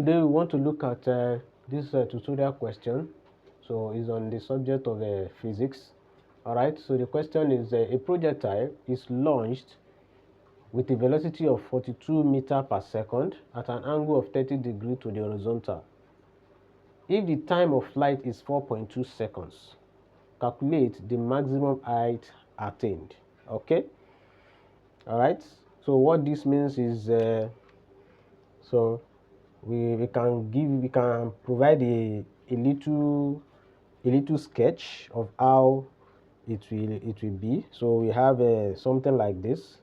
today we want to look at this tutorial question. So it's on the subject of physics. Alright, so the question is a projectile is launched with a velocity of 42 meters per second at an angle of 30 degrees to the horizontal. If the time of flight is 4.2 seconds, calculate the maximum height attained. Okay. Alright, so what this means is so we can provide a little sketch of how it will be. So we have something like this.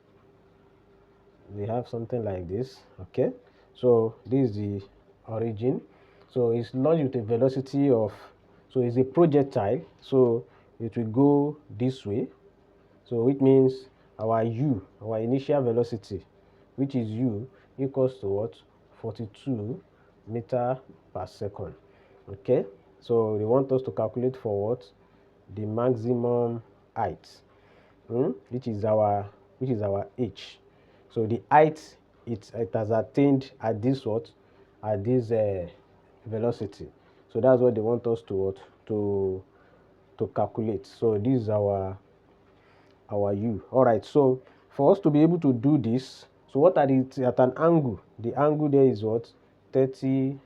Okay, so this is the origin. So it's launched with a velocity of, so it's a projectile, so it will go this way. So it means our initial velocity, which is u, equals to what? 42 meters per second. Okay, so they want us to calculate for what? The maximum height, which is our h. So the height it has attained at this what? At this velocity. So that's what they want us to what? To calculate. So this is our u. All right, so for us to be able to do this, so what are the, at an angle, the angle there is what? 30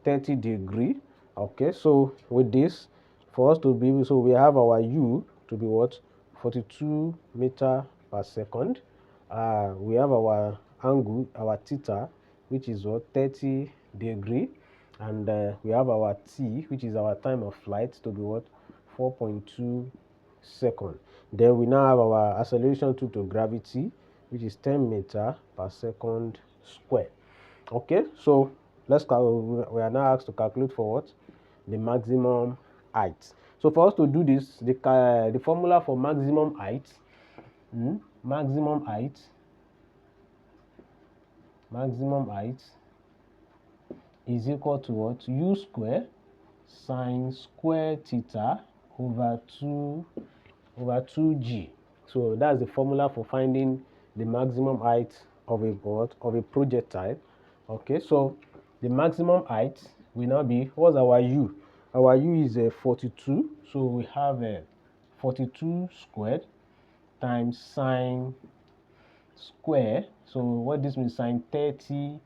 degree. Okay, so with this, for us to be able, so we have our u to be what? 42 meters per second. We have our angle, our theta, which is what? 30 degree, and we have our t, which is our time of flight, to be what? 4.2 seconds. Then we now have our acceleration due to gravity, which is 10 meters per second square. Okay, so we are now asked to calculate for what? The maximum height. So for us to do this, the formula for maximum height, maximum height is equal to what? U square sine square theta over 2g. So that's the formula for finding the maximum height of a projectile. Okay, so the maximum height will now be, what's our u? Our u is 42. So we have 42 squared times sine square. So what this means, sine 30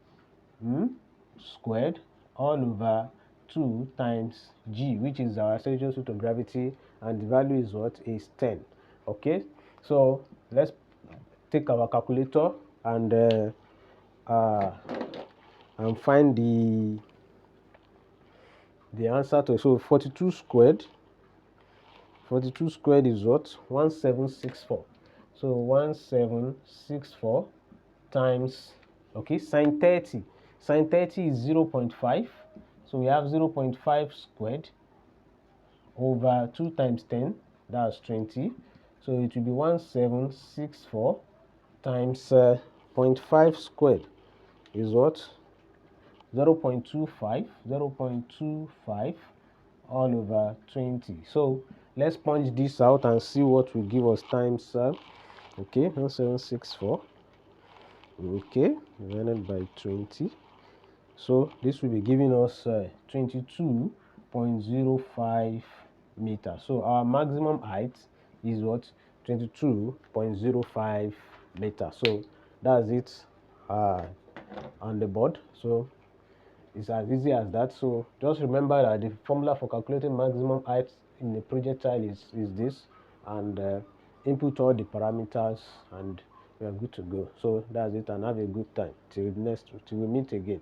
squared all over 2 times g, which is our acceleration due to gravity, and the value is what? Is 10. Okay, so let's take our calculator and find the answer to. So 42 squared is what? 1764. So 1764 times, okay, sine 30 is 0.5. so we have 0.5 squared over 2 times 10, that's 20. So it will be 1764 times 0.5 squared is what? 0.25 all over 20. So let's punch this out and see what will give us times. Okay, 1764. Okay, divided by 20. So this will be giving us 22.05 meters. So our maximum height is what? 22.05 meters. So that's it on the board. So it's as easy as that. So just remember that the formula for calculating maximum height in a projectile is this, and input all the parameters and we are good to go. So that's it, and have a good time till we meet again.